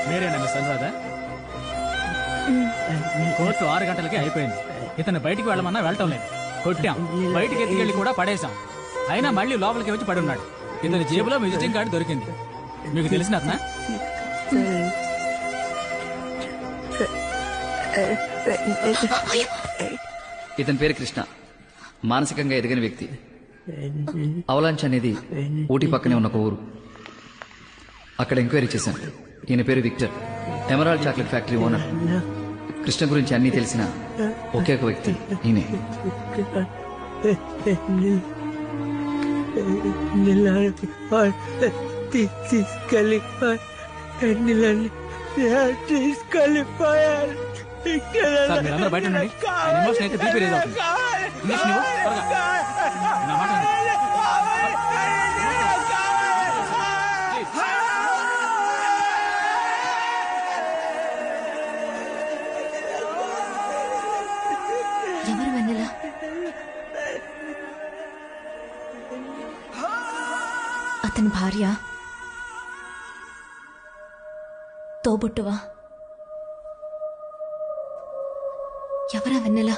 మీరేనా miss Anuradha? Court 6 గంటలకి అయిపోయింది. ఇతను బయటికి వెళ్ళమన్నా వెళ్ళటం లేదు. కొట్టాం, బయటికి ఎత్తుకెళ్ళి కూడా పడేశాం. అయినా మళ్ళీ లోపలికి వచ్చి పడున్నాడు. ఇతని జేబులో విజిటింగ్ కార్డు దొరికింది. మీకు తెలిసిన అతనా? ఇతని పేరు కృష్ణ. మానసికంగా ఎదిగిన వ్యక్తి. అవలాంచ్ అనేది ఊటీ పక్కనే ఉన్న ఒక ఊరు. అక్కడ ఎంక్వైరీ చేశాం. ఈయన పేరు Victor, Emerald chocolate factory owner. Krishna గురించి అన్నీ తెలిసిన ఒకే ఒక వ్యక్తి ఈయనే. తీసుకెళ్ళిపోయారు. సార్ మీరందరూ బయట ఉండండి. ఆయన ఎమోషన్ అయితే బీపీ రేజ్ అవుతుంది. ఇంజక్షన్ ఇవ్వు, త్వరగా. నా మాట వినండి. ఎవరు వెన్నెల? అతని భార్య? తోబుట్టువా? ఎవరా వెన్నెల?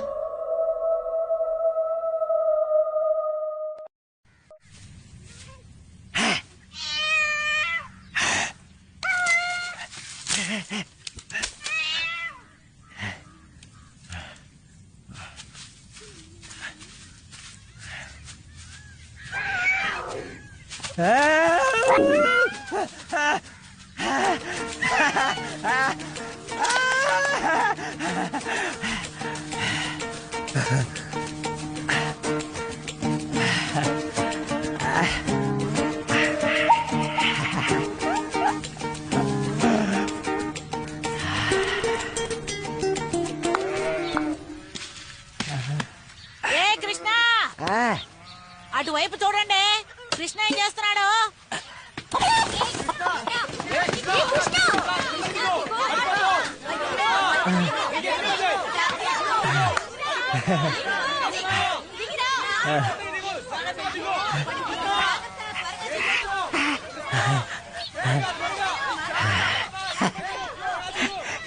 అటువైపు చూడండి, కృష్ణ ఏం చేస్తున్నాడు?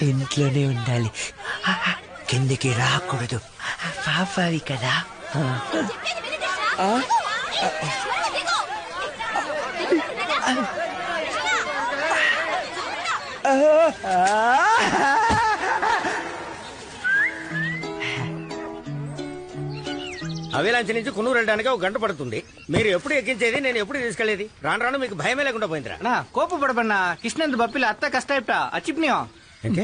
ఇంట్లోనే ఉండాలి, కిందికి రాకూడదు. పాపావి కదా. అవిలాంచి నుంచి కున్నూరు వెళ్ళడానికి 1 గంట పడుతుంది. మీరు ఎప్పుడు ఎక్కించేది, నేను ఎప్పుడు తీసుకెళ్లేది? రాను రాను మీకు భయమే లేకుండా పోయిందిరా. కోపపడబన్నా కృష్ణందు బప్పిల అత్త కష్ట అచ్చిప్నియో అంటే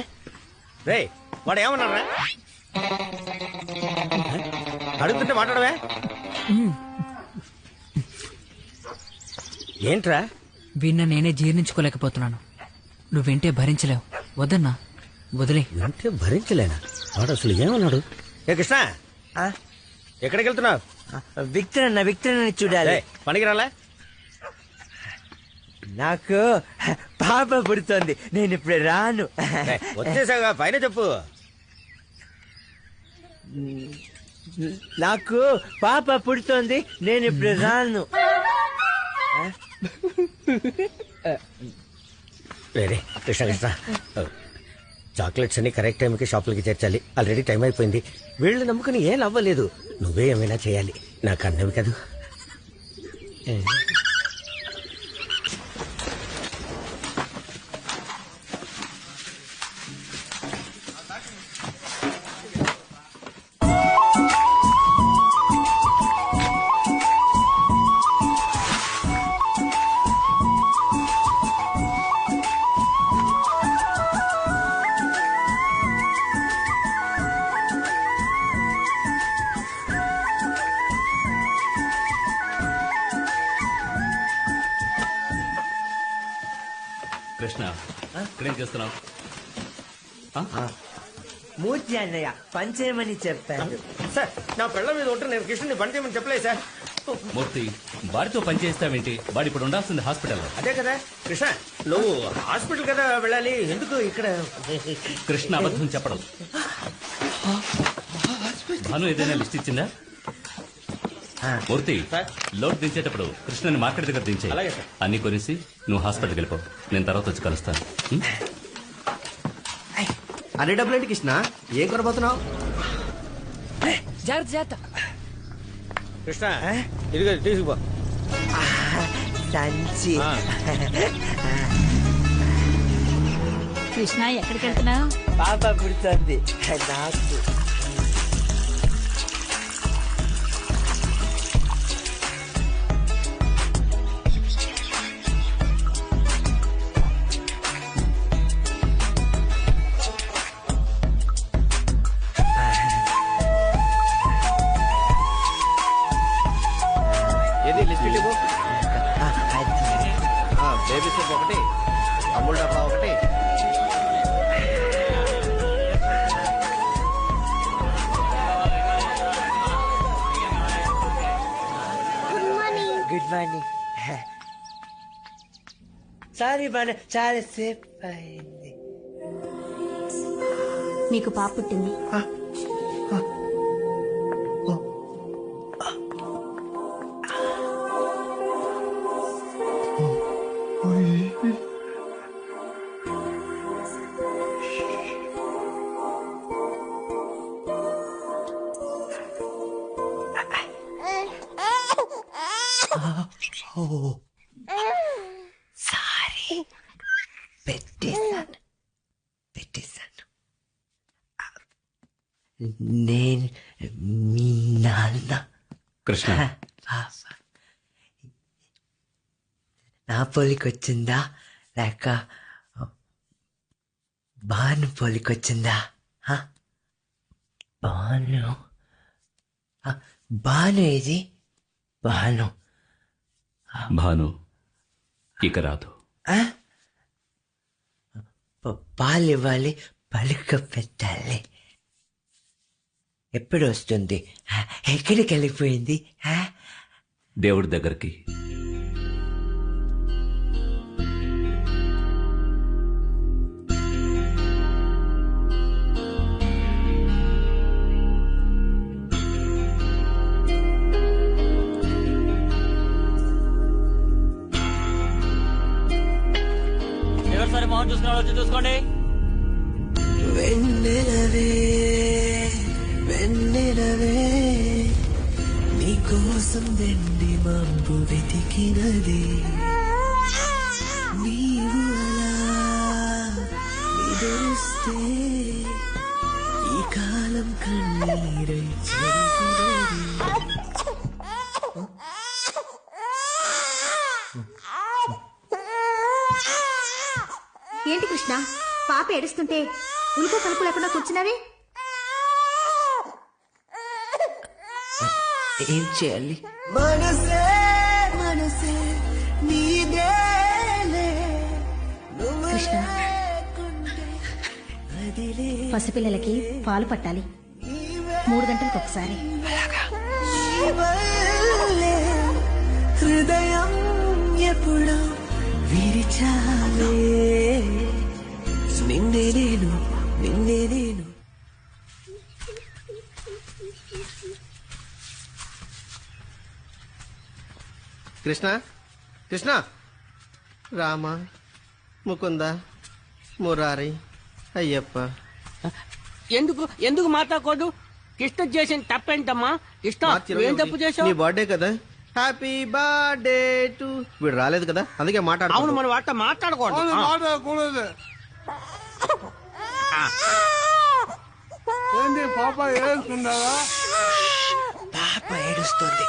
రే వాడు ఏమన్నారా? అడుగుతుంటే మాట్లాడవే. ఏంట్రా? వీణ నేనే జీర్ణించుకోలేకపోతున్నాను. నువ్వేంటే భరించలేవు. వద్దన్నా, వదిలే. అంటే భరించలేనా? వాడు అసలు ఏమన్నాడు? ఏ కృష్ణ, ఎక్కడికి వెళ్తున్నావు? విక్టర్ చూడాలి. పనికిరాలే? నాకు పాప పుడుతోంది, నేను ఇప్పుడు రాను. వచ్చేసాగా, పైన చెప్పు. నాకు పాప పుడుతోంది, నేను ఇప్పుడు రాను. వేరే కృష్ణ కృష్ణ, చాక్లెట్స్ అన్ని కరెక్ట్ టైంకి షాపులకి చేర్చాలి. ఆల్రెడీ టైం అయిపోయింది. వీళ్ళు నమ్ముకుని ఏం అవ్వలేదు. నువ్వే ఏమైనా చేయాలి. నాకు అన్నవి కదా. కృష్ణ, ఇక్కడేం చేస్తున్నావు? మూర్తి అన్నయ్య పని చేయమని చెప్పాడు. సార్, నా పిల్లల మీద ఉంటే నేను కృష్ణని పని చేయమని చెప్పలేదు సార్. మూర్తి, వాడితో పని చేస్తావేంటి? వాడు ఇప్పుడు ఉండాల్సింది హాస్పిటల్లో. అదే కదా కృష్ణ, నువ్వు హాస్పిటల్ కదా వెళ్ళాలి, ఎందుకు ఇక్కడ? కృష్ణ అబద్ధం చెప్పడం. భాను ఏదైనా లిస్ట్ ఇచ్చిందా? మూర్తి లోడ్ దించేటప్పుడు కృష్ణని మార్కెట్ దగ్గర దించే అన్ని కొనేసి నువ్వు హాస్పిటల్కి వెళ్ళిపో. నేను తర్వాత వచ్చి కలుస్తాను. అరే డబ్బులు ఏంటి కృష్ణ? ఏం కొనబోతున్నావు? జాగ్రత్త జాగ్రత్త. కృష్ణ ఇదిగో తీసుకుపో. సంచి. కృష్ణ ఎక్కడికి వెళ్తున్నావు? పాప పుడుతుంది నాకు. ఏది లిస్ట్ ఇవ్వు. బేబీ సోప్ ఒకటి, అమూల్ డబ్బా ఒకటి. Good morning. సారీ మన చాలా సేపు అయింది. మీకు పాప పుట్టింది. సారీ పెట్టేశాను. నేను మీ నాన్న. కృష్ణ పాప నా పోలికొచ్చిందా లేక బాను పోలికొచ్చిందా? బాను బాను ఏది? బాను భాను ఇక రాదు. పాలు ఇవ్వాలి, పలుక పెట్టాలి. ఎప్పుడు వస్తుంది? ఎక్కడికి వెళ్ళిపోయింది? దేవుడి దగ్గరికి. ఎవరిసారి మొహం చూసుకున్నాడు వచ్చి చూసుకోండి. వెన్నెలవే వెన్నెలవే నీకోసం వెండి మంపు వెతికినది. నీవు అలా నిదురిస్తే ఈ కాలం కన్నీరై చెరిగినది. ఏంటి కృష్ణ, పాప ఏడుస్తుంటే ఉలుపు పలుపు లేకుండా కూర్చున్నావే? ఏం చేయాలి? మనసే మనసే నీదేలే. కృష్ణ, పసిపిల్లలకి పాలు పట్టాలి 3 గంటలకు ఒకసారి. హృదయం ఎప్పుడో విరిచాలే. నిన్నే నేను నిన్నే నేను. కృష్ణ కృష్ణ రామ ముకుంద మురారి అయ్యప్ప. ఎందుకు మాట్లాడకూడదు? కృష్ణ చేసిన తప్పేంటమ్మా? కృష్ణ ఏం తప్పు చేసావు? నీ బర్త్డే కదా, హ్యాపీ బర్త్డే టు. వీడు రాలేదు కదా, అందుకే మాట్లాడు. అవును, మనం వాటితో మాట్లాడకూడదు. ఏంటి పాప ఏడుస్తుందా? పాప ఏడుస్తుంది.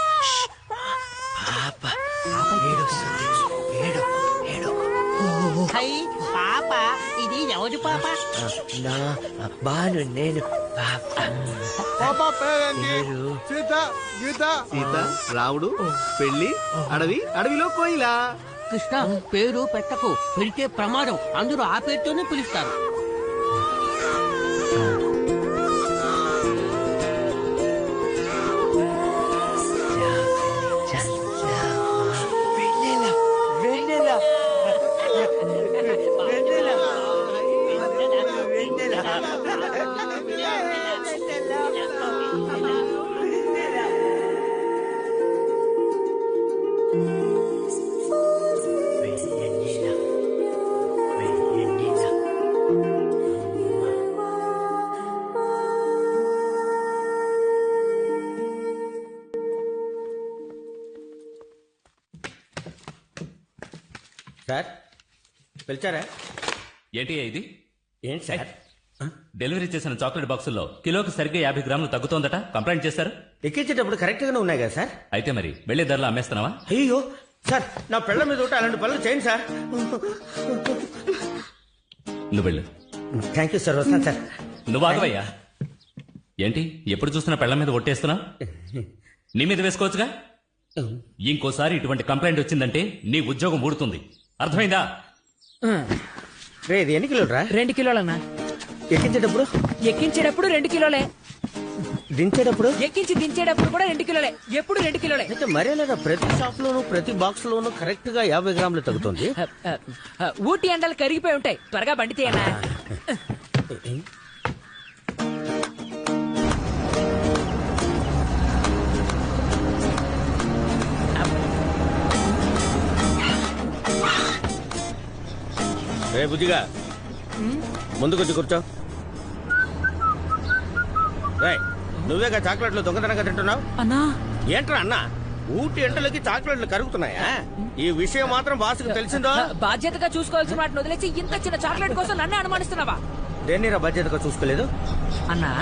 పాప ఏడుస్తుంది. ఏడు ఏడు. పాప ఇది ఎవరి పాప? నా బాను నేను. పాప పాప పేరేంటి? పేరు సీత, గీత. సీత, రాముడు, పెళ్లి, అడవిలో కోయిలా. కృష్ణ పేరు పెట్టకు, పెడితే ప్రమాదం. అందరూ ఆ పేరుతోనే పిలుస్తారు. సార్ పిలిచారా? ఏంటి ఇది? ఏంటి సార్? డెలివరీ చేసిన చాక్లెట్ బాక్సుల్లో కిలోకి సరిగ్గా 50 గ్రాములు తగ్గుతోందట. కంప్లైంట్ చేశారు. ఎక్కించేటప్పుడు కరెక్ట్ గానే ఉన్నాయి కదా సార్? అయితే మరి వెళ్లే ధరలో అమ్మేస్తున్నావా? అయ్యో సార్, నా పిల్లల మీద ఒకటి అలాంటి పనులు చేయండి సార్. నువ్వు వెళ్ళు. థ్యాంక్ యూ సార్, వస్తాను సార్. నువ్వు ఆగవయ్యా. ఏంటి ఎప్పుడు చూస్తున్నా పెళ్ల మీద ఒట్టేస్తున్నావు? నీ మీద వేసుకోవచ్చుగా. ఇంకోసారి ఇటువంటి కంప్లైంట్ వచ్చిందంటే నీ ఉద్యోగం ఊడుతుంది. అర్థమైందా? రే, ఇది ఎన్ని కిలోలు రా? 2 కిలోలన్నా. ఎక్కించేటప్పుడు? ఎక్కించేటప్పుడు 2 కిలోలే. దించేటప్పుడు? ఎక్కించి దించేటప్పుడు కూడా 2 కిలోలే. ఎప్పుడు 2 కిలోలే. అయితే మరే లేదా ప్రతి షాప్ లోను ప్రతి బాక్స్ లోను కరెక్ట్ గా 50 గ్రాములు తగ్గుతుంది. ఊటీ ఎండలు కరిగిపోయి ఉంటాయి. త్వరగా బండి తీయనా. రే బుజ్జిగా, ముందుకొచ్చి కూర్చో. రేయ్, నువ్వేగా చాక్లెట్లు దొంగతనంగా తింటున్నావు? అన్నా ఏంట్రా అన్న, ఊటి ఎంటలకి చాక్లెట్లు కరుగుతున్నాయా? ఈ విషయం మాత్రం బాస్కి తెలిసిందో? బాధ్యతగా చూసుకోవాల్సిన వాటిని వదిలేసి ఇంత చిన్న చాక్లెట్ కోసం నన్నే అనుమానిస్తున్నావా? దేన్నీరా బాధ్యతగా చూసుకోలేదు? అన్నా,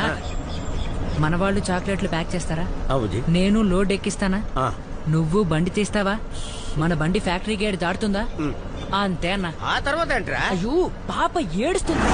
మన వాళ్ళు చాక్లెట్లు ప్యాక్ చేస్తారా? బుజ్జి, నేను లోడ్ ఎక్కిస్తానా? ఆ, నువ్వు బండి తీస్తావా? మన బండి ఫ్యాక్టరీ గేట్ దాటుతుందా? అంతే అన్నా. ఆ తర్వాత ఏంట్రా? అయ్యో పాప ఏడుస్తుంది.